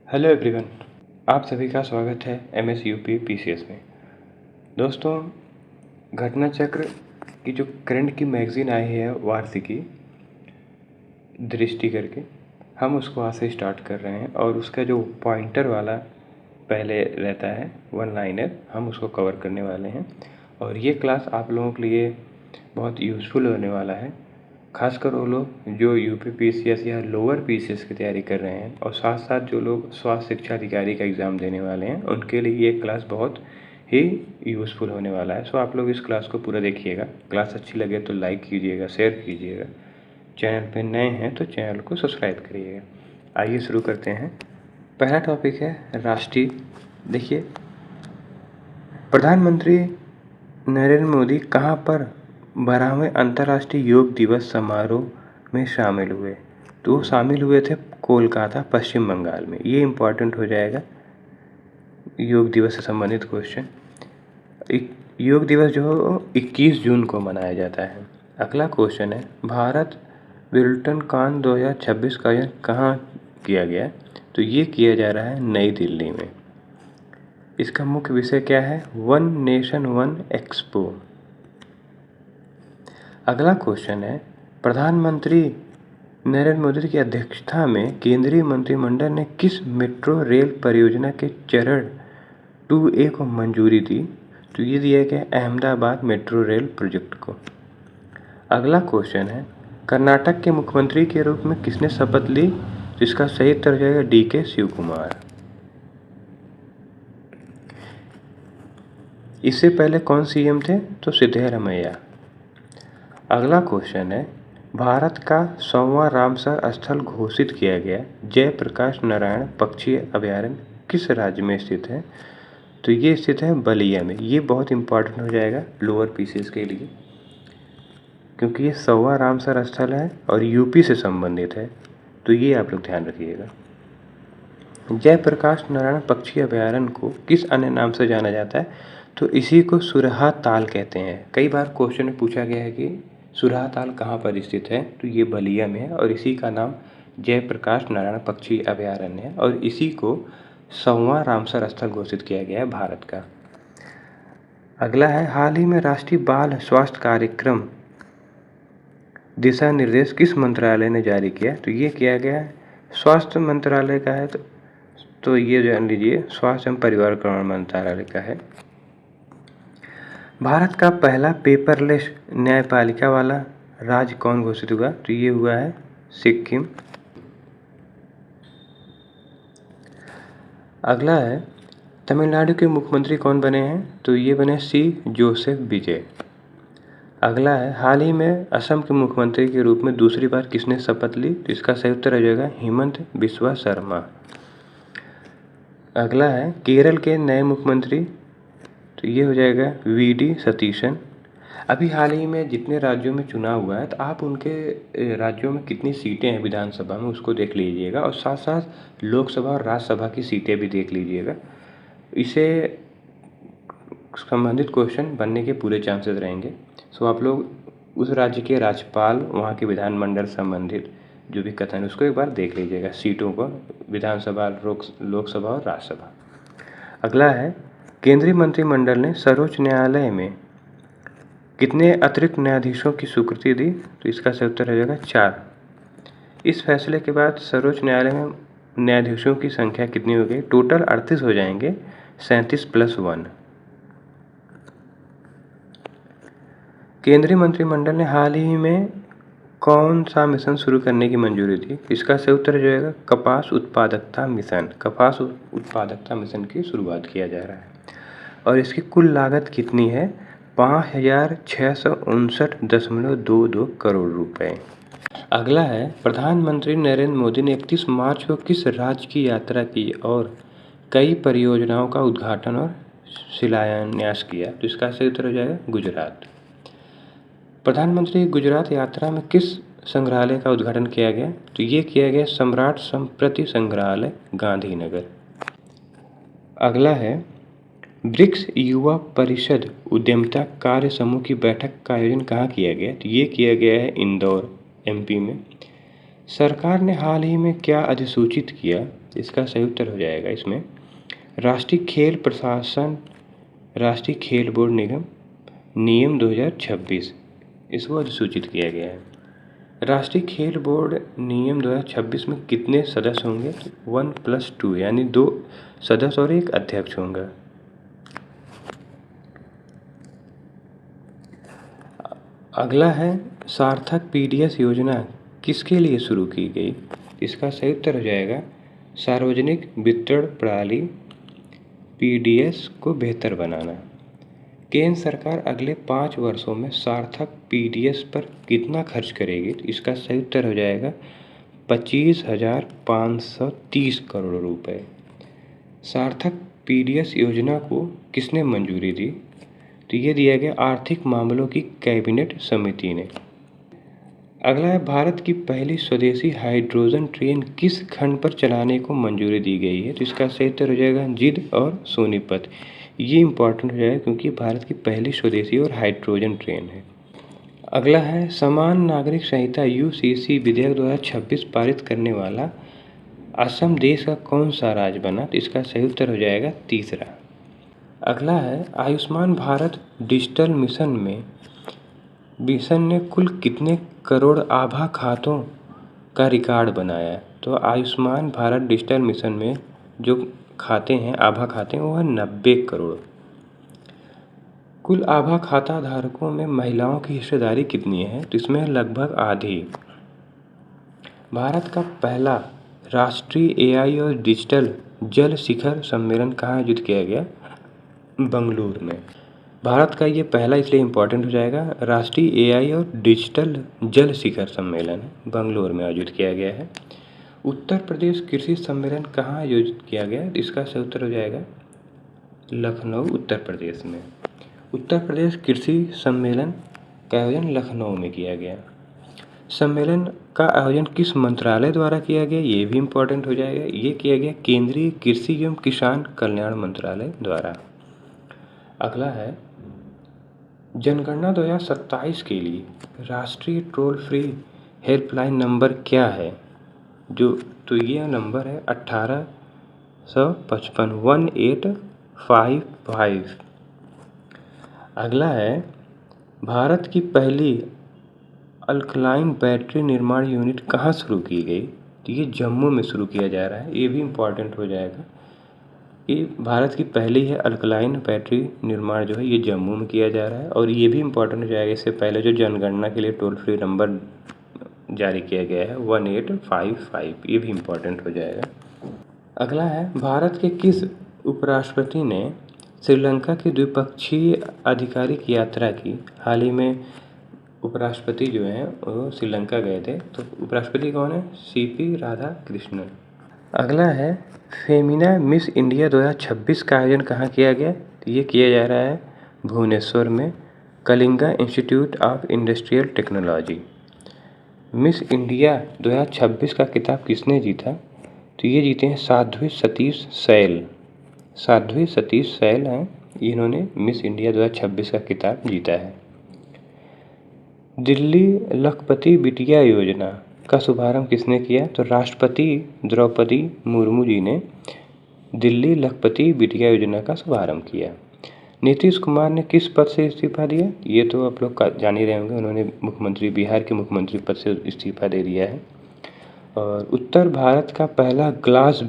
Hello everyone, आप सभी का स्वागत है एमएस यूपी पीसीएस में। दोस्तों, घटना चक्र की जो करंट की मैगज़ीन आई है वार्षिकी दृष्टि करके, हम उसको आज से स्टार्ट कर रहे हैं और उसका जो पॉइंटर वाला पहले रहता है वन लाइनर, हम उसको कवर करने वाले हैं। और ये क्लास आप लोगों के लिए बहुत यूज़फुल होने वाला है, खासकर वो लोग जो यूपी पीसीएस या लोअर पीसीएस की तैयारी कर रहे हैं और साथ साथ जो लोग स्वास्थ्य शिक्षा अधिकारी का एग्ज़ाम देने वाले हैं, उनके लिए ये क्लास बहुत ही यूज़फुल होने वाला है। सो आप लोग इस क्लास को पूरा देखिएगा। क्लास अच्छी लगे तो लाइक कीजिएगा, शेयर कीजिएगा। चैनल पे नए हैं तो चैनल को सब्सक्राइब करिएगा। आइए शुरू करते हैं। पहला टॉपिक है राष्ट्रीय। देखिए, प्रधानमंत्री नरेंद्र मोदी कहाँ पर 12वें अंतर्राष्ट्रीय योग दिवस समारोह में शामिल हुए? तो वो शामिल हुए थे कोलकाता, पश्चिम बंगाल में। ये इम्पॉर्टेंट हो जाएगा, योग दिवस से संबंधित क्वेश्चन। योग दिवस जो 21 जून को मनाया जाता है। अगला क्वेश्चन है, भारत विल्टनकॉन 2026 का आयोजन कहाँ किया गया? तो ये किया जा रहा है नई दिल्ली में। इसका मुख्य विषय क्या है? One nation one expo. अगला क्वेश्चन है, प्रधानमंत्री नरेंद्र मोदी की अध्यक्षता में केंद्रीय मंत्रिमंडल ने किस मेट्रो रेल परियोजना के चरण 2A को मंजूरी दी? तो ये दिया गया अहमदाबाद मेट्रो रेल प्रोजेक्ट को। अगला क्वेश्चन है, कर्नाटक के मुख्यमंत्री के रूप में किसने शपथ ली? तो इसका सही उत्तर हो जाएगा DK शिव कुमार। इससे पहले कौन सीएम थे? तो सिद्धरामैया। अगला क्वेश्चन है, भारत का 100वां रामसर स्थल घोषित किया गया जयप्रकाश नारायण पक्षी अभयारण्य किस राज्य में स्थित है? तो ये स्थित है बलिया में। ये बहुत इंपॉर्टेंट हो जाएगा लोअर पीसीएस के लिए, क्योंकि ये 100वां रामसर स्थल है और यूपी से संबंधित है। तो ये आप लोग ध्यान रखिएगा। जयप्रकाश नारायण पक्षी अभयारण्य को किस अन्य नाम से जाना जाता है? तो इसी को सुरहा ताल कहते हैं। कई बार क्वेश्चन में पूछा गया है कि सुरहा ताल कहाँ पर स्थित है? तो ये बलिया में है और इसी का नाम जयप्रकाश नारायण पक्षी अभयारण्य है और इसी को 100वां रामसर स्थल घोषित किया गया है भारत का। अगला है, हाल ही में राष्ट्रीय बाल स्वास्थ्य कार्यक्रम दिशा निर्देश किस मंत्रालय ने जारी किया? तो ये किया गया है स्वास्थ्य मंत्रालय का है। तो ये जान लीजिए स्वास्थ्य एवं परिवार कल्याण मंत्रालय का है। भारत का पहला पेपरलेस न्यायपालिका वाला राज्य कौन घोषित हुआ? तो ये हुआ है सिक्किम। अगला है, तमिलनाडु के मुख्यमंत्री कौन बने हैं? तो ये बने C जोसेफ विजय। अगला है, हाल ही में असम के मुख्यमंत्री के रूप में दूसरी बार किसने शपथ ली? तो इसका सही उत्तर हो जाएगा हेमंत बिस्वा शर्मा। अगला है, केरल के नए मुख्यमंत्री, तो ये हो जाएगा VD सतीशन। अभी हाल ही में जितने राज्यों में चुनाव हुआ है, तो आप उनके राज्यों में कितनी सीटें हैं विधानसभा में उसको देख लीजिएगा और साथ साथ लोकसभा और राज्यसभा की सीटें भी देख लीजिएगा। इसे संबंधित क्वेश्चन बनने के पूरे चांसेस रहेंगे। सो आप लोग उस राज्य के राज्यपाल, वहाँ के विधानमंडल संबंधित जो भी कथन उसको एक बार देख लीजिएगा, सीटों को, विधानसभा, लोकसभा और राज्यसभा। अगला है, केंद्रीय मंत्रिमंडल ने सर्वोच्च न्यायालय में कितने अतिरिक्त न्यायाधीशों की स्वीकृति दी? तो इसका सही उत्तर हो जाएगा 4। इस फैसले के बाद सर्वोच्च न्यायालय में न्यायाधीशों की संख्या कितनी हो गई? टोटल 38 हो जाएंगे, 37 + 1। केंद्रीय मंत्रिमंडल ने हाल ही में कौन सा मिशन शुरू करने की मंजूरी दी? इसका सही उत्तर हो जाएगा कपास उत्पादकता मिशन। कपास उत्पादकता मिशन की शुरुआत किया जा रहा है और इसकी कुल लागत कितनी है? 5,659.22 करोड़ रुपए। अगला है, प्रधानमंत्री नरेंद्र मोदी ने 31 मार्च को किस राज्य की यात्रा की और कई परियोजनाओं का उद्घाटन और शिलान्यास किया? तो इसका सही उत्तर हो जाएगा गुजरात। प्रधानमंत्री गुजरात यात्रा में किस संग्रहालय का उद्घाटन किया गया? तो ये किया गया सम्राट संस्कृति संग्रहालय, गांधीनगर। अगला है, ब्रिक्स युवा परिषद उद्यमिता कार्य समूह की बैठक का आयोजन कहाँ किया गया? तो ये किया गया है इंदौर, MP में। सरकार ने हाल ही में क्या अधिसूचित किया इसका सही उत्तर हो जाएगा इसमें राष्ट्रीय खेल प्रशासन, राष्ट्रीय खेल बोर्ड निगम नियम 2026 इसको अधिसूचित किया गया है। राष्ट्रीय खेल बोर्ड नियम 2026 में कितने सदस्य होंगे? 1+2 यानी 2 सदस्य और 1 अध्यक्ष होंगे। अगला है सार्थक पीडीएस योजना किसके लिए शुरू की गई? इसका सही उत्तर हो जाएगा सार्वजनिक वितरण प्रणाली पीडीएस को बेहतर बनाना। केंद्र सरकार अगले 5 वर्षों में सार्थक पीडीएस पर कितना खर्च करेगी? तो इसका सही उत्तर हो जाएगा 25,530 करोड़ रुपए। सार्थक पीडीएस योजना को किसने मंजूरी दी? तो ये दिया गया आर्थिक मामलों की कैबिनेट समिति ने। अगला है भारत की पहली स्वदेशी हाइड्रोजन ट्रेन किस खंड पर चलाने को मंजूरी दी गई है? तो इसका सही उत्तर हो जाएगा जींद और सोनीपत। ये इम्पोर्टेंट हो जाएगा क्योंकि भारत की पहली स्वदेशी और हाइड्रोजन ट्रेन है। अगला है समान नागरिक संहिता यूसीसी विधेयक 2026 पारित करने वाला असम देश का कौन सा राज्य बना? तो इसका सही उत्तर हो जाएगा तीसरा। अगला है आयुष्मान भारत डिजिटल मिशन ने कुल कितने करोड़ आभा खातों का रिकॉर्ड बनाया है? तो आयुष्मान भारत डिजिटल मिशन में जो खाते हैं आभा खाते हैं वो है 90 करोड़। कुल आभा खाता धारकों में महिलाओं की हिस्सेदारी कितनी है? तो इसमें लगभग आधी। भारत का पहला राष्ट्रीय एआई और डिजिटल जल शिखर सम्मेलन कहाँ आयोजित किया गया? बंगलुरु में। भारत का ये पहला इसलिए इम्पोर्टेंट हो जाएगा राष्ट्रीय एआई और डिजिटल जल शिखर सम्मेलन बंगलुरु में आयोजित किया गया है। उत्तर प्रदेश कृषि सम्मेलन कहाँ आयोजित किया गया? इसका सही उत्तर हो जाएगा लखनऊ उत्तर प्रदेश में। उत्तर प्रदेश कृषि सम्मेलन का आयोजन लखनऊ में किया गया। सम्मेलन का आयोजन किस मंत्रालय द्वारा किया गया? ये भी इम्पोर्टेंट हो जाएगा। ये किया गया केंद्रीय कृषि एवं किसान कल्याण मंत्रालय द्वारा। अगला है जनगणना 2027 के लिए राष्ट्रीय टोल फ्री हेल्पलाइन नंबर क्या है? तो ये नंबर है 1855 1855। अगला है भारत की पहली अल्कलाइन बैटरी निर्माण यूनिट कहाँ शुरू की गई? तो ये जम्मू में शुरू किया जा रहा है। ये भी इम्पोर्टेंट हो जाएगा। ये भारत की पहली है अल्कलाइन बैटरी निर्माण जो है ये जम्मू में किया जा रहा है। और ये भी इम्पोर्टेंट हो जाएगा इससे पहले जो जनगणना के लिए टोल फ्री नंबर जारी किया गया है 1855 ये भी इम्पोर्टेंट हो जाएगा। अगला है भारत के किस उपराष्ट्रपति ने श्रीलंका की द्विपक्षीय आधिकारिक यात्रा की? हाल ही में उपराष्ट्रपति जो हैं वो श्रीलंका गए थे। तो उपराष्ट्रपति कौन है? सीपी राधाकृष्णन। अगला है फेमिना मिस इंडिया 2026 का आयोजन कहाँ किया गया? तो ये किया जा रहा है भुवनेश्वर में Kalinga institute of industrial technology. Miss India 2026 का खिताब किसने जीता? तो ये जीते हैं साध्वी सतीश सैल। साध्वी सतीश सैल हैं, इन्होंने मिस इंडिया 2026 का खिताब जीता है। दिल्ली लखपति बिटिया योजना का शुभारंभ किसने किया? तो राष्ट्रपति द्रौपदी मुर्मू जी ने दिल्ली लखपति बिटिया योजना का शुभारंभ किया। नीतीश कुमार ने किस पद से इस्तीफा दिया? ये तो आप लोग जान ही रहे होंगे, उन्होंने बिहार के मुख्यमंत्री पद से इस्तीफा दे दिया है। और उत्तर भारत का पहला ग्लास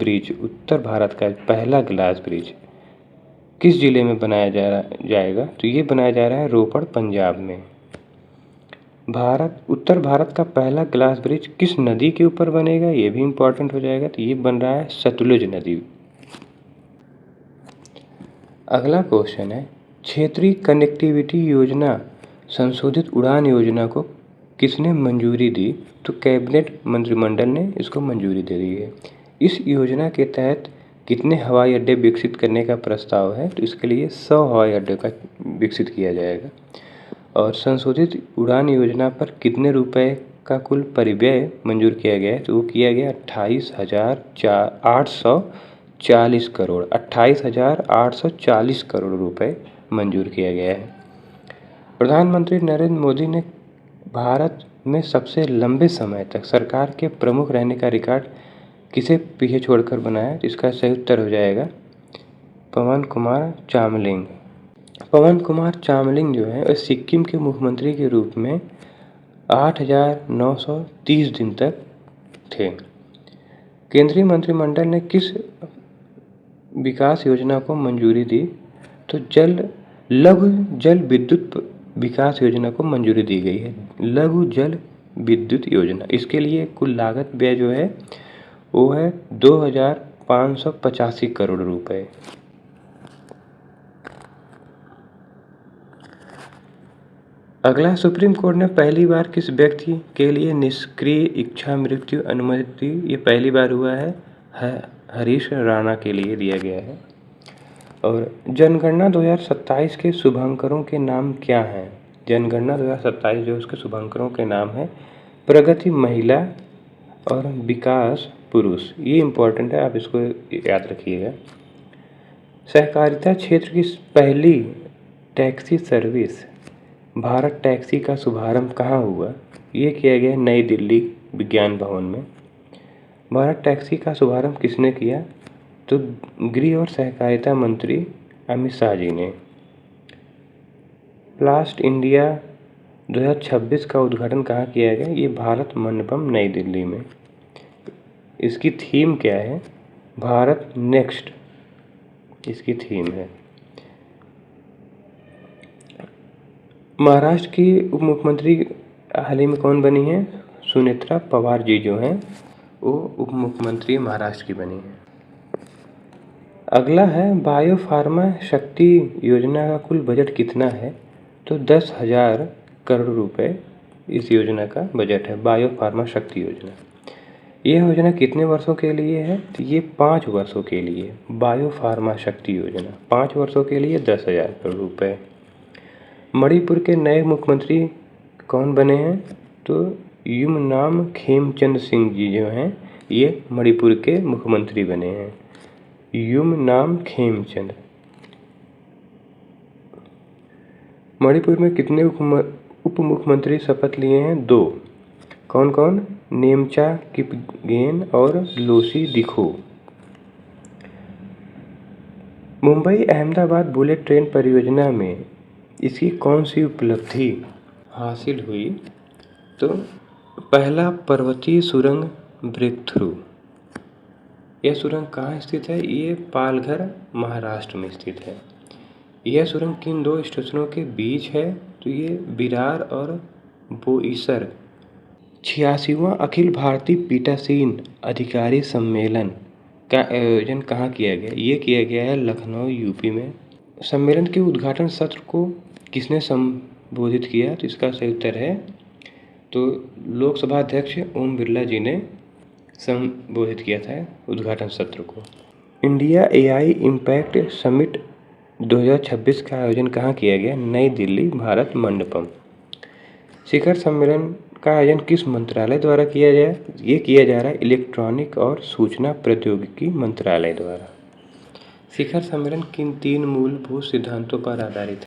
ब्रिज किस जिले में बनाया जाएगा? तो ये बनाया जा रहा है रोपड़ पंजाब में। उत्तर भारत का पहला ग्लास ब्रिज किस नदी के ऊपर बनेगा? ये भी इम्पोर्टेंट हो जाएगा। तो ये बन रहा है सतलुज नदी। अगला क्वेश्चन है क्षेत्रीय कनेक्टिविटी योजना संशोधित उड़ान योजना को किसने मंजूरी दी? तो कैबिनेट मंत्रिमंडल ने इसको मंजूरी दे दी है। इस योजना के तहत कितने हवाई अड्डे विकसित करने का प्रस्ताव है? तो इसके लिए 100 हवाई अड्डे का विकसित किया जाएगा। और संशोधित उड़ान योजना पर कितने रुपए का कुल परिव्यय मंजूर किया गया है? तो वो किया गया 28,840 करोड़ 28,840 करोड़ रुपए मंजूर किया गया है। प्रधानमंत्री नरेंद्र मोदी ने भारत में सबसे लंबे समय तक सरकार के प्रमुख रहने का रिकॉर्ड किसे पीछे छोड़कर बनाया? तो इसका सही उत्तर हो जाएगा पवन कुमार चामलिंग। पवन कुमार चामलिंग जो है सिक्किम के मुख्यमंत्री के रूप में 8,930 दिन तक थे। केंद्रीय मंत्रिमंडल ने किस विकास योजना को मंजूरी दी? तो लघु जल विद्युत विकास योजना को मंजूरी दी गई है। लघु जल विद्युत योजना, इसके लिए कुल लागत व्यय जो है वो है 2,585 करोड़ रुपए। अगला, सुप्रीम कोर्ट ने पहली बार किस व्यक्ति के लिए निष्क्रिय इच्छा मृत्यु अनुमति दी? ये पहली बार हुआ है हरीश राणा के लिए दिया गया है। और जनगणना 2027 के शुभांकरों के नाम क्या हैं? जनगणना 2027 जो उसके शुभांकरों के नाम है प्रगति महिला और विकास पुरुष। ये इम्पोर्टेंट है, आप इसको याद रखिएगा। सहकारिता क्षेत्र की पहली टैक्सी सर्विस भारत टैक्सी का शुभारंभ कहाँ हुआ? ये किया गया नई दिल्ली विज्ञान भवन में। भारत टैक्सी का शुभारंभ किसने किया? तो गृह और सहकारिता मंत्री अमित शाह जी ने। प्लास्ट इंडिया 2026 का उद्घाटन कहाँ किया गया? ये भारत मंडपम नई दिल्ली में। इसकी थीम क्या है? भारत नेक्स्ट इसकी थीम है। महाराष्ट्र की उप मुख्यमंत्री हाल ही में कौन बनी है? सुनेत्रा पवार जी जो हैं वो उप मुख्यमंत्री महाराष्ट्र की बनी है। अगला है बायो फार्मा शक्ति योजना का कुल बजट कितना है? तो 10,000 करोड़ रुपए इस योजना का बजट है, बायो फार्मा शक्ति योजना। यह योजना कितने वर्षों के लिए है? तो ये 5 वर्षों के लिए। बायो फार्मा शक्ति योजना 5 वर्षों के लिए 10,000 करोड़ रुपए। मणिपुर के नए मुख्यमंत्री कौन बने हैं? तो युमनाम खेमचंद सिंह जी जो हैं ये मणिपुर के मुख्यमंत्री बने हैं। युमनाम खेमचंद। मणिपुर में कितने उप मुख्यमंत्री शपथ लिए हैं? 2। कौन कौन? नेमचा किपगेन और लोसी दिखो। मुंबई अहमदाबाद बुलेट ट्रेन परियोजना में इसकी कौन सी उपलब्धि हासिल हुई? तो पहला पर्वतीय सुरंग ब्रेक थ्रू। यह सुरंग कहाँ स्थित है? ये पालघर महाराष्ट्र में स्थित है। यह सुरंग किन 2 स्टेशनों के बीच है? तो ये विरार और बोईसर। 86वां अखिल भारतीय पीठासीन अधिकारी सम्मेलन का आयोजन कहाँ किया गया? ये किया गया है लखनऊ यूपी में। सम्मेलन के उद्घाटन सत्र को किसने संबोधित किया? तो इसका सही उत्तर है तो लोकसभा अध्यक्ष ओम बिरला जी ने संबोधित किया था उद्घाटन सत्र को। इंडिया एआई इम्पैक्ट समिट 2026 का आयोजन कहाँ किया गया? नई दिल्ली भारत मंडपम। शिखर सम्मेलन का आयोजन किस मंत्रालय द्वारा किया जाए? ये किया जा रहा है इलेक्ट्रॉनिक और सूचना प्रौद्योगिकी मंत्रालय द्वारा। शिखर सम्मेलन किन 3 मूलभूत सिद्धांतों पर आधारित है?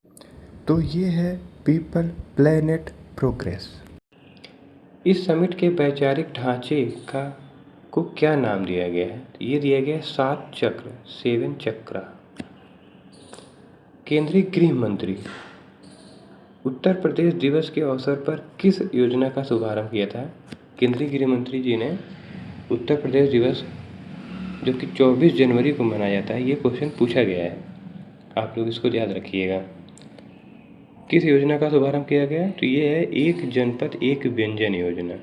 तो ये है पीपल प्लेनेट प्रोग्रेस। इस समिट के वैचारिक ढांचे को क्या नाम दिया गया है? ये दिया गया है 7 चक्र 7 चक्रा। केंद्रीय गृह मंत्री उत्तर प्रदेश दिवस के अवसर पर किस योजना का शुभारंभ किया था? केंद्रीय गृह मंत्री जी ने उत्तर प्रदेश दिवस जो कि 24 जनवरी को मनाया जाता है, ये क्वेश्चन पूछा गया है, आप लोग इसको याद रखिएगा। किस योजना का शुभारंभ किया गया? तो ये है एक जनपद एक व्यंजन योजना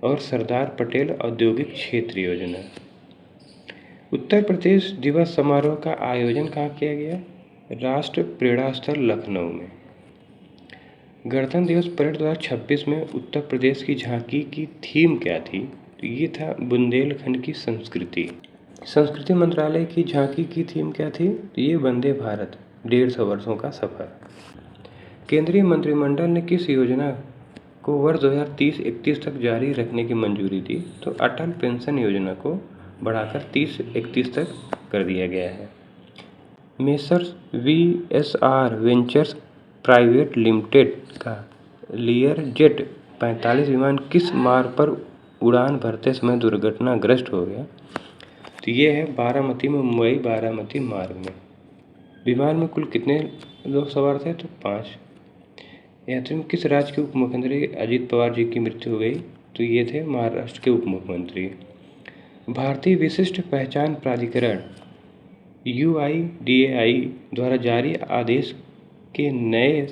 और सरदार पटेल औद्योगिक क्षेत्र योजना। उत्तर प्रदेश दिवस समारोह का आयोजन कहाँ किया गया? राष्ट्र प्रेरणा स्थल लखनऊ में। गणतंत्र दिवस परेड 2026 में उत्तर प्रदेश की झांकी की थीम क्या थी? तो ये था बुंदेलखंड की संस्कृति। संस्कृति मंत्रालय की झांकी की थीम क्या थी? तो ये वंदे भारत 150 वर्षों का सफर। केंद्रीय मंत्रिमंडल ने किस योजना को वर्ष 2030-31 तक जारी रखने की मंजूरी दी? तो अटल पेंशन योजना को बढ़ाकर 30-31 तक कर दिया गया है। Messrs VSR ventures private limited का लियर जेट 45 विमान किस मार्ग पर उड़ान भरते समय दुर्घटनाग्रस्त हो गया। तो ये है बारामती में, मुंबई बारामती मार्ग में। विमान में कुल कितने लोग सवार थे? तो 5। यात्री में किस राज्य के उप मुख्यमंत्री अजित पवार जी की मृत्यु हो गई? तो ये थे महाराष्ट्र के उप मुख्यमंत्री। भारतीय विशिष्ट पहचान प्राधिकरण UIDAI द्वारा जारी आदेश के नए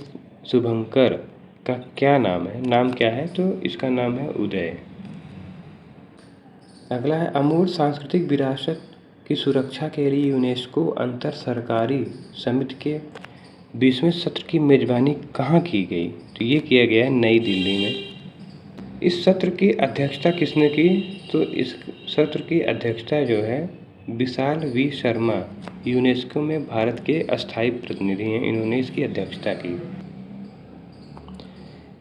शुभंकर का क्या नाम है? नाम क्या है? तो इसका नाम है उदय। अगला है अमूर्त सांस्कृतिक विरासत की सुरक्षा के लिए यूनेस्को अंतर सरकारी समिति के 20वें सत्र की मेजबानी कहाँ की गई? तो ये किया गया है नई दिल्ली में। इस सत्र की अध्यक्षता किसने की? तो इस सत्र की अध्यक्षता जो है विशाल वी शर्मा, यूनेस्को में भारत के अस्थायी प्रतिनिधि हैं, इन्होंने इसकी अध्यक्षता की।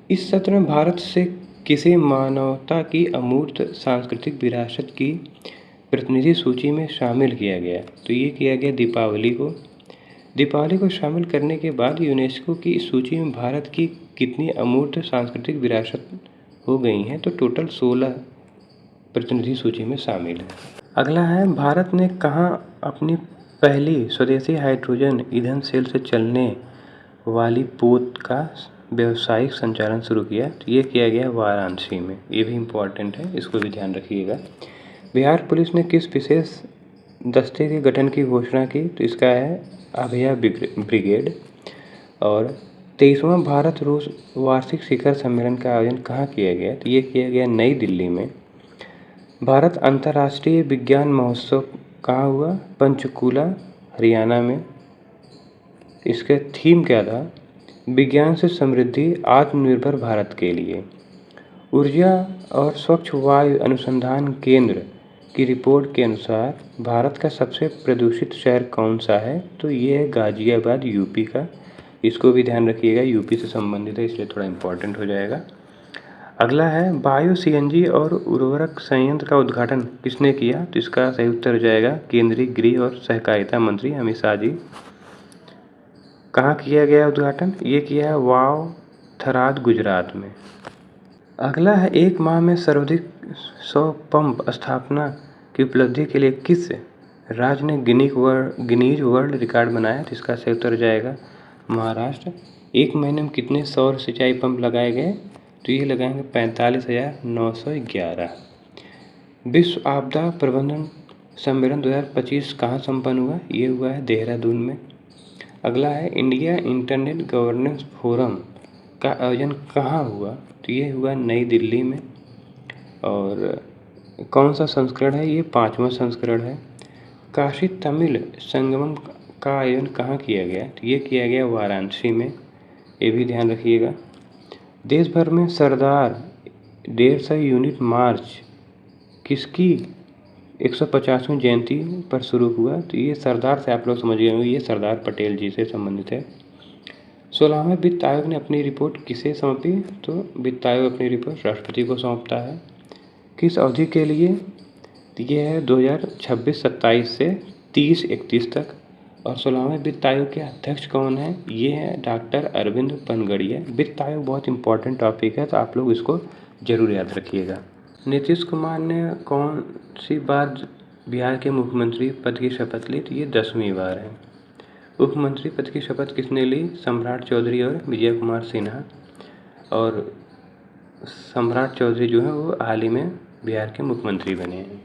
इस सत्र में भारत से किसे मानवता की अमूर्त सांस्कृतिक विरासत की प्रतिनिधि सूची में शामिल किया गया? तो ये किया गया दीपावली को। दीपावली को शामिल करने के बाद यूनेस्को की इस सूची में भारत की कितनी अमूर्त सांस्कृतिक विरासत हो गई हैं? तो टोटल 16 प्रतिनिधि सूची में शामिल है। अगला है भारत ने कहाँ अपनी पहली स्वदेशी हाइड्रोजन ईंधन सेल से चलने वाली पोत का व्यावसायिक संचालन शुरू किया? तो ये किया गया वाराणसी में। ये भी इम्पोर्टेंट है, इसको भी ध्यान रखिएगा। बिहार पुलिस ने किस विशेष दस्ते के गठन की घोषणा की? तो इसका है अभया ब्रिगेड। और 23वां भारत रूस वार्षिक शिखर सम्मेलन का आयोजन कहाँ किया गया? तो ये किया गया नई दिल्ली में। भारत अंतर्राष्ट्रीय विज्ञान महोत्सव कहाँ हुआ? पंचकुला, हरियाणा में। इसका थीम क्या था? विज्ञान से समृद्धि, आत्मनिर्भर भारत के लिए। ऊर्जा और स्वच्छ वायु अनुसंधान केंद्र की रिपोर्ट के अनुसार भारत का सबसे प्रदूषित शहर कौन सा है? तो ये है गाजियाबाद, यूपी का। इसको भी ध्यान रखिएगा, यूपी से संबंधित है, इसलिए थोड़ा इम्पोर्टेंट हो जाएगा। अगला है बायो CNG और उर्वरक संयंत्र का उद्घाटन किसने किया? तो इसका सही उत्तर हो जाएगा केंद्रीय गृह और सहकारिता मंत्री अमित शाह जी। कहाँ किया गया उद्घाटन? ये किया है वाव, थराद, गुजरात में। अगला है एक माह में सर्वाधिक 100 पंप स्थापना की उपलब्धि के लिए किस राज्य ने गिनीज वर्ल्ड रिकॉर्ड बनाया? तो इसका सही उत्तर हो जाएगा महाराष्ट्र। एक महीने में कितने सौर सिंचाई पंप लगाए गए? तो ये लगाएंगे 45,911। विश्व आपदा प्रबंधन सम्मेलन 2025 कहाँ संपन्न हुआ? ये हुआ है देहरादून में। अगला है इंडिया इंटरनेट गवर्नेंस फोरम का आयोजन कहाँ हुआ? तो ये हुआ नई दिल्ली में। और कौन सा संस्करण है? ये 5वां संस्करण है। काशी तमिल संगमम का आयोजन कहाँ किया गया? तो ये किया गया वाराणसी में। ये भी ध्यान रखिएगा। देश भर में सरदार 150 यूनिट मार्च किसकी 150वीं जयंती पर शुरू हुआ? तो ये सरदार से आप लोग समझ गए होंगे, ये सरदार पटेल जी से संबंधित है। 16वें वित्त आयोग ने अपनी रिपोर्ट किसे सौंपी? तो वित्त आयोग अपनी रिपोर्ट राष्ट्रपति को सौंपता है। किस अवधि के लिए? तो ये है 2026-27 से 30-31 तक। और 16वें वित्त आयोग के अध्यक्ष कौन है? ये है डॉक्टर अरविंद पनगड़िया। वित्त आयोग बहुत इंपॉर्टेंट टॉपिक है, तो आप लोग इसको जरूर याद रखिएगा। नीतीश कुमार ने कौन सी बार बिहार के मुख्यमंत्री पद की शपथ ली? तो ये 10वीं बार है। मुख्यमंत्री पद की शपथ किसने ली? सम्राट चौधरी और विजय कुमार सिन्हा। और सम्राट चौधरी जो है वो हाल ही में बिहार के मुख्यमंत्री बने हैं।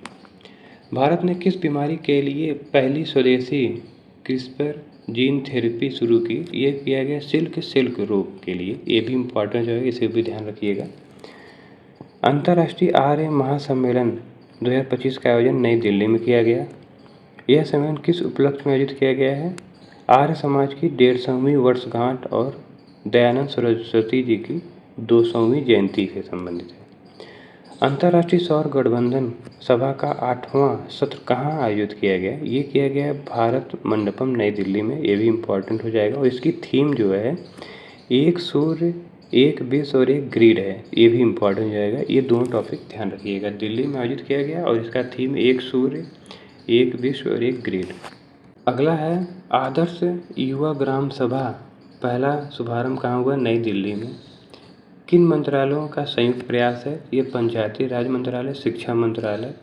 भारत ने किस बीमारी के लिए पहली स्वदेशी क्रिस्पर जीन थेरेपी शुरू की? ये किया गया सिल्क रोग के लिए। ये भी इम्पोर्टेंट है, इसे भी ध्यान रखिएगा। अंतर्राष्ट्रीय आर्य महासम्मेलन 2025 का आयोजन नई दिल्ली में किया गया। यह सम्मेलन किस उपलक्ष्य में आयोजित किया गया है? आर्य समाज की 150वीं वर्षगांठ और दयानंद सरस्वती जी की 200वीं जयंती से संबंधित है। अंतर्राष्ट्रीय सौर गठबंधन सभा का 8वां सत्र कहाँ आयोजित किया गया? ये किया गया भारत मंडपम, नई दिल्ली में। ये भी इम्पोर्टेंट हो जाएगा। और इसकी थीम जो है एक सूर्य, एक विश्व और एक ग्रिड है। ये भी इम्पोर्टेंट हो जाएगा। ये दोनों टॉपिक ध्यान रखिएगा। दिल्ली में आयोजित किया गया और इसका थीम एक सूर्य, एक विश्व और एक ग्रिड। अगला है आदर्श युवा ग्राम सभा, पहला शुभारंभ कहाँ हुआ? नई दिल्ली में। किन मंत्रालयों का संयुक्त प्रयास है? ये पंचायती राज मंत्रालय, शिक्षा मंत्रालय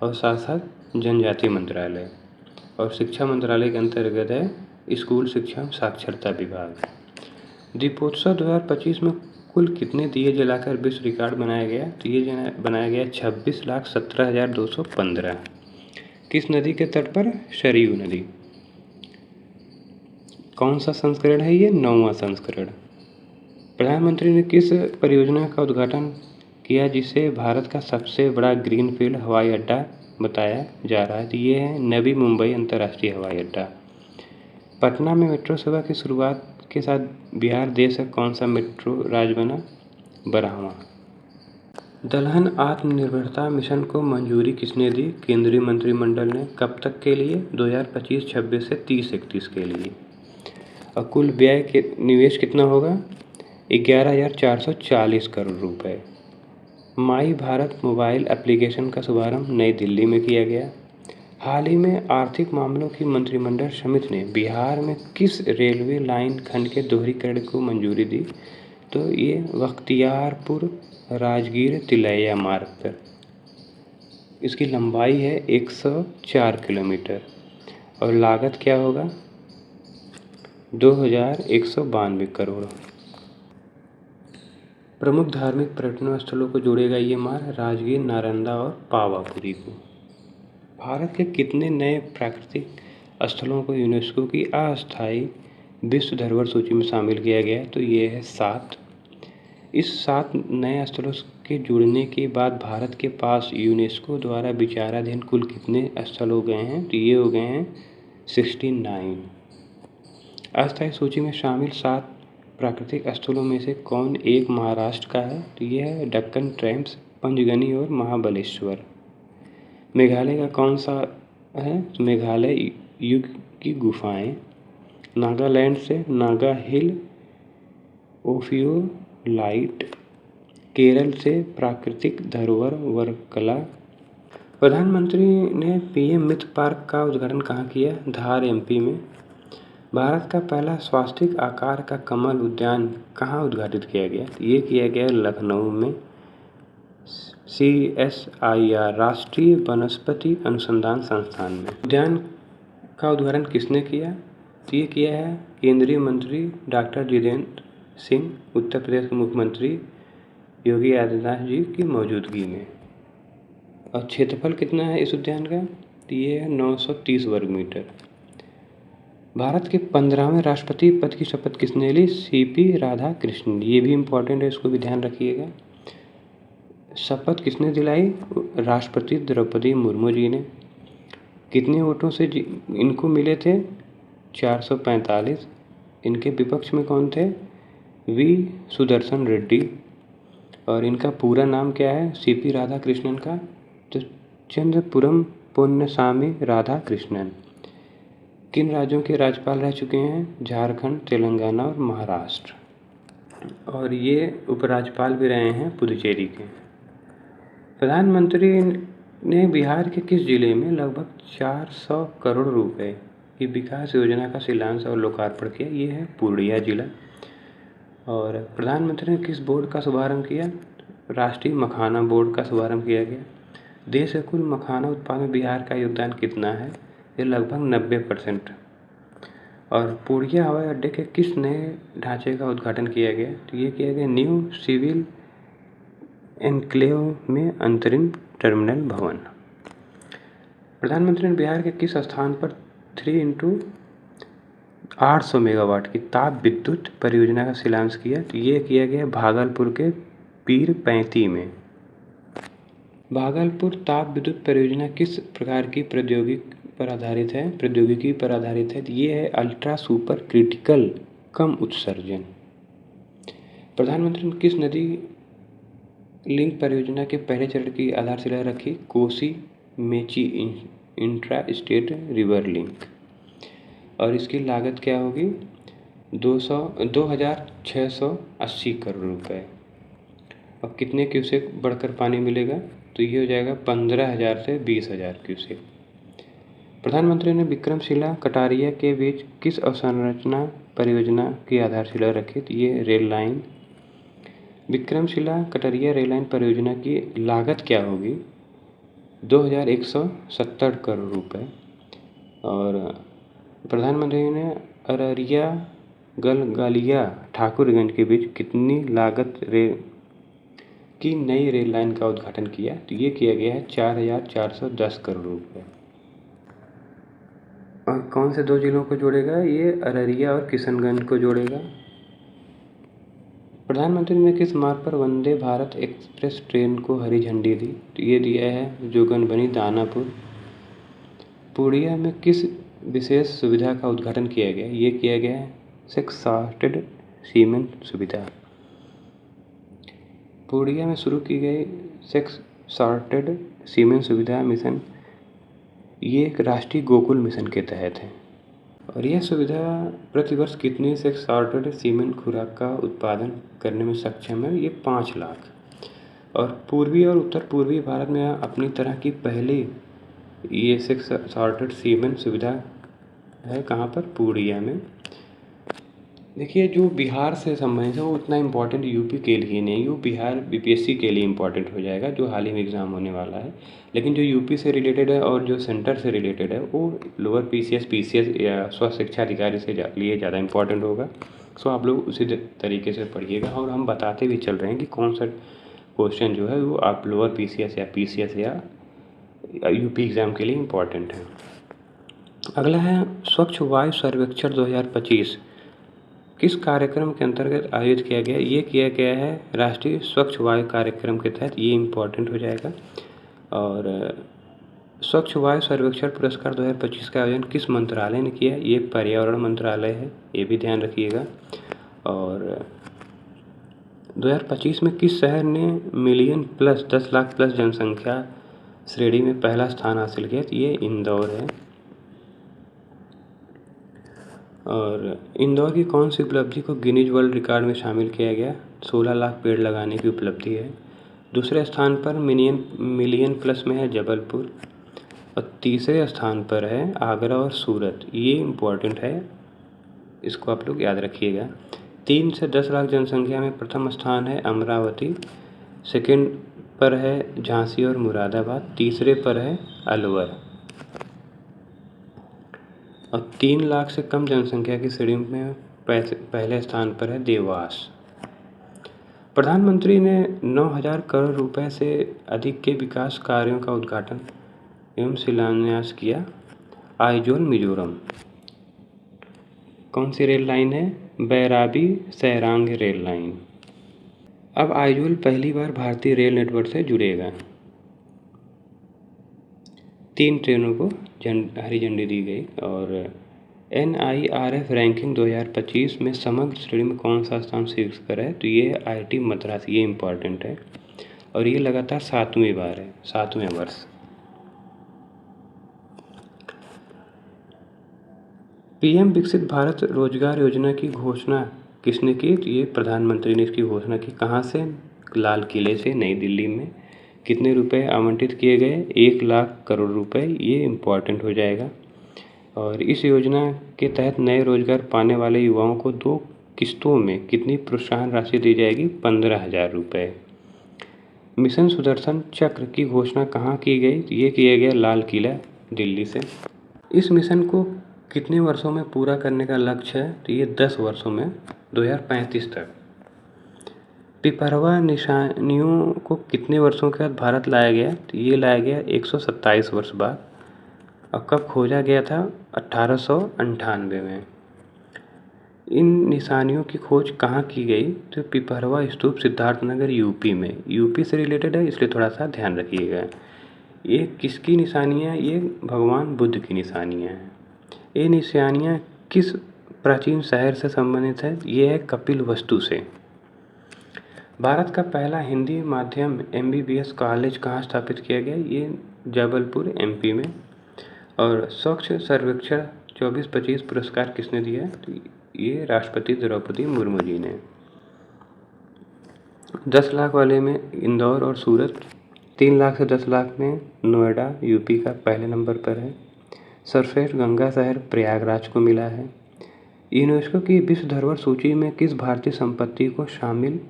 और साथ साथ जनजातीय मंत्रालय। और शिक्षा मंत्रालय के अंतर्गत है स्कूल शिक्षा एवं साक्षरता विभाग। दीपोत्सव 2025 में कुल कितने दिए जलाकर विश्व रिकॉर्ड बनाया गया? तो ये बनाया गया 26,17,215। किस नदी के तट पर? सरयू नदी। कौन सा संस्करण है ये? 9वां संस्करण। प्रधानमंत्री ने किस परियोजना का उद्घाटन किया जिसे भारत का सबसे बड़ा ग्रीनफील्ड हवाई अड्डा बताया जा रहा है? तो ये है नवी मुंबई अंतर्राष्ट्रीय हवाई अड्डा। पटना में मेट्रो सेवा की शुरुआत के साथ बिहार देश का कौन सा मेट्रो राज्य बना? 12वां। दलहन आत्मनिर्भरता मिशन को मंजूरी किसने दी? केंद्रीय मंत्रिमंडल ने। कब तक के लिए? 2025-26 से 30-31 के लिए। और कुल व्यय के निवेश कितना होगा? 11,440 करोड़ रुपए। माई भारत मोबाइल एप्लीकेशन का शुभारंभ नई दिल्ली में किया गया। हाल ही में आर्थिक मामलों की मंत्रिमंडल समिति ने बिहार में किस रेलवे लाइन खंड के दोहरीकरण को मंजूरी दी? तो ये बख्तियारपुर राजगीर तिलैया मार्ग पर। इसकी लंबाई है 104 किलोमीटर और लागत क्या होगा? 2,192 करोड़। प्रमुख धार्मिक पर्यटन स्थलों को जोड़ेगा ये मार्ग राजगीर, नालंदा और पावापुरी को। भारत के कितने नए प्राकृतिक स्थलों को यूनेस्को की अस्थायी विश्व धरोहर सूची में शामिल किया गया है? तो ये है 7। इस 7 नए स्थलों के जुड़ने के बाद भारत के पास यूनेस्को द्वारा विचाराधीन कुल कितने स्थल हो गए हैं? तो ये हो गए हैं 69। अस्थायी सूची में शामिल 7 प्राकृतिक स्थलों में से कौन एक महाराष्ट्र का है? तो ये है दक्कन ट्रैम्स, पंचगनी और महाबलेश्वर। मेघालय का कौन सा है? तो मेघालय युग की गुफाएं। नागालैंड से नागा हिल ओफियोलाइट। केरल से प्राकृतिक धरोहर वर्कला। प्रधानमंत्री ने पीएम मित्र पार्क का उद्घाटन कहाँ किया? धार, एमपी में। भारत का पहला स्वास्तिक आकार का कमल उद्यान कहाँ उद्घाटित किया गया? ये किया गया लखनऊ में CSIR राष्ट्रीय वनस्पति अनुसंधान संस्थान में। उद्यान का उद्घाटन किसने किया? तो ये किया है केंद्रीय मंत्री डॉक्टर जितेंद्र सिंह, उत्तर प्रदेश के मुख्यमंत्री योगी आदित्यनाथ जी की मौजूदगी में। और क्षेत्रफल कितना है इस उद्यान का? तो ये है 930 वर्ग मीटर। भारत के 15वें राष्ट्रपति पद की शपथ किसने ली? CP राधाकृष्णन। ये भी इम्पोर्टेंट है, इसको भी ध्यान रखिएगा। शपथ किसने दिलाई? राष्ट्रपति द्रौपदी मुर्मू जी ने। कितने वोटों से इनको मिले थे? 445। इनके विपक्ष में कौन थे? V सुदर्शन रेड्डी। और इनका पूरा नाम क्या है CP राधाकृष्णन का? तो चंद्रपुरम पुन्नस्वामी राधाकृष्णन। किन राज्यों के राज्यपाल रह चुके हैं? झारखंड, तेलंगाना और महाराष्ट्र। और ये उपराज्यपाल भी रहे हैं पुदुचेरी के। प्रधानमंत्री ने बिहार के किस जिले में लगभग 400 करोड़ रुपए की विकास योजना का शिलान्यास और लोकार्पण किया? ये है पूर्णिया जिला। और प्रधानमंत्री ने किस बोर्ड का शुभारंभ किया? राष्ट्रीय मखाना बोर्ड का शुभारंभ किया गया। देश के कुल मखाना उत्पादन में बिहार का योगदान कितना है? ये लगभग 90%। और पूर्णिया हवाई अड्डे के किस नए ढांचे का उद्घाटन किया गया? तो ये किया गया न्यू सिविल एनक्लेव में अंतरिम टर्मिनल भवन। प्रधानमंत्री ने बिहार के किस स्थान पर 3x800 मेगावाट की ताप विद्युत परियोजना का शिलान्यास किया? तो ये किया गया भागलपुर के पीरपैंती में। भागलपुर ताप विद्युत परियोजना किस प्रकार की प्रौद्योगिकी पर आधारित है? तो ये है अल्ट्रा सुपर क्रिटिकल कम उत्सर्जन। प्रधानमंत्री ने किस नदी लिंक परियोजना के पहले चरण की आधारशिला रखी? Kosi Mechi intra state river link. और इसकी लागत क्या होगी? 2,680 करोड़ रुपए। अब कितने क्यूसेक बढ़कर पानी मिलेगा? तो ये हो जाएगा 15,000 से 20,000 क्यूसेक। प्रधानमंत्री ने विक्रमशिला कटारिया के बीच किस अवसंरचना परियोजना की आधारशिला रखी? तो ये rail line. Vikramshila Katariya rail line परियोजना की लागत क्या होगी? 2170 करोड़ रुपए। और प्रधानमंत्री ने अररिया गलगलिया ठाकुरगंज के बीच कितनी लागत की नई रेल लाइन का उद्घाटन किया? तो ये किया गया है 4410 करोड़ रुपए। और कौन से दो जिलों को जोड़ेगा? ये अररिया और किशनगंज को जोड़ेगा। प्रधानमंत्री ने किस मार्ग पर वंदे भारत एक्सप्रेस ट्रेन को हरी झंडी दी? तो ये दिया है जोगनबनी दानापुर। पूर्णिया में किस विशेष सुविधा का उद्घाटन किया गया? ये किया गया है 6 सॉर्टेड सीमेंट सुविधा। पूर्णिया में शुरू की गई 6 सॉर्टेड सीमेंट सुविधा मिशन, ये एक राष्ट्रीय गोकुल मिशन के तहत है। और यह सुविधा प्रतिवर्ष कितनी 6 सॉर्टेड सीमेंट खुराक का उत्पादन करने में सक्षम है? ये 5 लाख। और पूर्वी और उत्तर पूर्वी भारत में अपनी तरह की पहली ये 6 सॉर्टेड सीमेंट सुविधा है। कहाँ पर? पूर्णिया में। देखिए, जो बिहार से संबंधित है वो उतना इम्पोर्टेंट यूपी के लिए नहीं है, वो बिहार बीपीएससी के लिए इम्पोर्टेंट हो जाएगा, जो हाल ही में एग्ज़ाम होने वाला है। लेकिन जो यूपी से रिलेटेड है और जो सेंटर से रिलेटेड है वो लोअर पीसीएस या स्व शिक्षा अधिकारी से लिए ज़्यादा इम्पोर्टेंट होगा। सो आप लोग उसी तरीके से पढ़िएगा। और हम बताते भी चल रहे हैं कि कौन सा क्वेश्चन जो है वो आप लोअर पीसीएस या पीसीएस या यूपी एग्ज़ाम के लिए इम्पोर्टेंट है। अगला है स्वच्छ वायु सर्वेक्षण 2025 किस कार्यक्रम के अंतर्गत आयोजित किया गया? ये किया गया है राष्ट्रीय स्वच्छ वायु कार्यक्रम के तहत, ये इम्पोर्टेंट हो जाएगा। और स्वच्छ वायु सर्वेक्षण पुरस्कार 2025 का आयोजन किस मंत्रालय ने किया? ये पर्यावरण मंत्रालय है, ये भी ध्यान रखिएगा। और 2025 में किस शहर ने मिलियन प्लस 10 लाख प्लस जनसंख्या श्रेणी में पहला स्थान हासिल किया? तो ये इंदौर है। और इंदौर की कौन सी उपलब्धि को गिनीज वर्ल्ड रिकॉर्ड में शामिल किया गया? 16 लाख पेड़ लगाने की उपलब्धि है। दूसरे स्थान पर मिलियन प्लस में है जबलपुर। और तीसरे स्थान पर है आगरा और सूरत। ये इम्पोर्टेंट है, इसको आप लोग याद रखिएगा। 3 से 10 लाख जनसंख्या में प्रथम स्थान है अमरावती, सेकंड पर है झांसी और मुरादाबाद, तीसरे पर है अलवर। और 3 लाख से कम जनसंख्या की श्रेणी में पहले स्थान पर है देवास। प्रधानमंत्री ने 9000 करोड़ रुपए से अधिक के विकास कार्यों का उद्घाटन एवं शिलान्यास किया। आइजोल मिजोरम। कौन सी रेल लाइन है? Bairabi Sairang rail line. अब आइजोल पहली बार भारतीय रेल नेटवर्क से जुड़ेगा। 3 ट्रेनों को हरी झंडी दी गई। और NIRF रैंकिंग 2025 में समग्र श्रेणी में कौन सा स्थान शीर्ष पर है? तो ये IIT मद्रास, ये इम्पॉर्टेंट है। और ये लगातार 7वीं बार है, 7वें वर्ष। PM विकसित भारत रोजगार योजना की घोषणा किसने की? तो ये प्रधानमंत्री ने इसकी घोषणा की। कहाँ से? लाल किले से, नई दिल्ली में। कितने रुपए आवंटित किए गए? 1 लाख करोड़ रुपए, ये इम्पोर्टेंट हो जाएगा। और इस योजना के तहत नए रोजगार पाने वाले युवाओं को 2 किस्तों में कितनी प्रोत्साहन राशि दी जाएगी? 15,000 रुपये। मिशन सुदर्शन चक्र की घोषणा कहाँ की गई? ये किया गया लाल किला, दिल्ली से। इस मिशन को कितने वर्षों में पूरा करने का लक्ष्य है? तो ये 10 वर्षों में, 2035 तक। पिपरवा निशानियों को कितने वर्षों के बाद भारत लाया गया? तो ये लाया गया 127 वर्ष बाद। और कब खोजा गया था? 1898 में। इन निशानियों की खोज कहाँ की गई? तो पिपरवा स्तूप सिद्धार्थनगर यूपी में। यूपी से रिलेटेड है, इसलिए थोड़ा सा ध्यान रखिएगा। ये किसकी निशानियाँ? ये भगवान बुद्ध की निशानियाँ हैं। ये निशानियाँ किस प्राचीन शहर से संबंधित है? ये है कपिलवस्तु से। भारत का पहला हिंदी माध्यम MBBS कॉलेज कहाँ स्थापित किया गया? ये जबलपुर MP में। और स्वच्छ सर्वेक्षण 24-25 पुरस्कार किसने दिया? तो ये राष्ट्रपति द्रौपदी मुर्मू जी ने। 10 लाख वाले में इंदौर और सूरत, 3 लाख से 10 लाख में नोएडा यूपी का पहले नंबर पर है। सर्वश्रेष्ठ गंगा शहर प्रयागराज को मिला है। यूनेस्को की विश्व धरोहर सूची में किस भारतीय संपत्ति को शामिल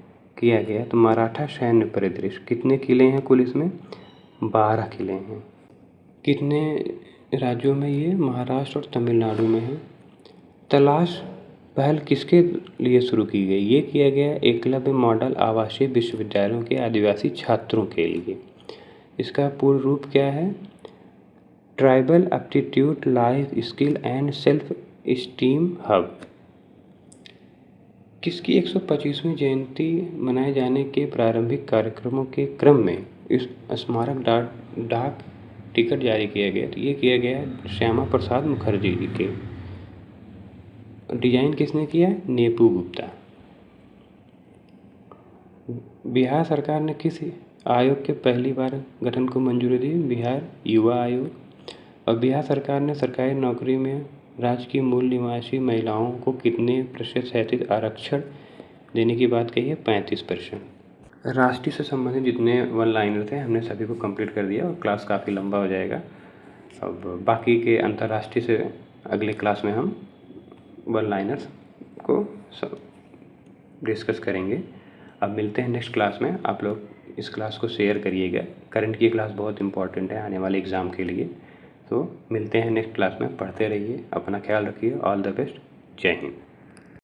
किया गया। तो मराठा सैन्य परिदृश्य, कितने किले हैं कुल इसमें? 12 किले हैं। कितने राज्यों में ये? महाराष्ट्र और तमिलनाडु में है। तलाश पहल किसके लिए शुरू की गई? ये किया गया एकलव्य मॉडल आवासीय विश्वविद्यालयों के आदिवासी छात्रों के लिए। इसका पूर्ण रूप क्या है? Tribal aptitude life skill and self esteem hub. किसकी 125वीं जयंती मनाए जाने के प्रारंभिक कार्यक्रमों के क्रम में इस स्मारक डाक टिकट जारी किया गया? तो ये किया गया श्यामा प्रसाद मुखर्जी जी के। डिजाइन किसने किया? नेपू गुप्ता। बिहार सरकार ने किस आयोग के पहली बार गठन को मंजूरी दी? बिहार युवा आयोग। और बिहार सरकार ने सरकारी नौकरी में राज्य की मूल निवासी महिलाओं को कितने प्रतिशत क्षैतिज आरक्षण देने की बात कही है? 35%। राष्ट्रीय से संबंधित जितने वन लाइनर थे हमने सभी को कंप्लीट कर दिया और क्लास काफ़ी लंबा हो जाएगा। अब बाकी के अंतर्राष्ट्रीय से अगले क्लास में हम वन लाइनर्स को सब डिस्कस करेंगे। अब मिलते हैं नेक्स्ट क्लास में। आप लोग इस क्लास को शेयर करिएगा। करंट की क्लास बहुत इंपॉर्टेंट है आने वाले एग्ज़ाम के लिए। तो मिलते हैं नेक्स्ट क्लास में। पढ़ते रहिए, अपना ख्याल रखिए। All the best. जय हिंद।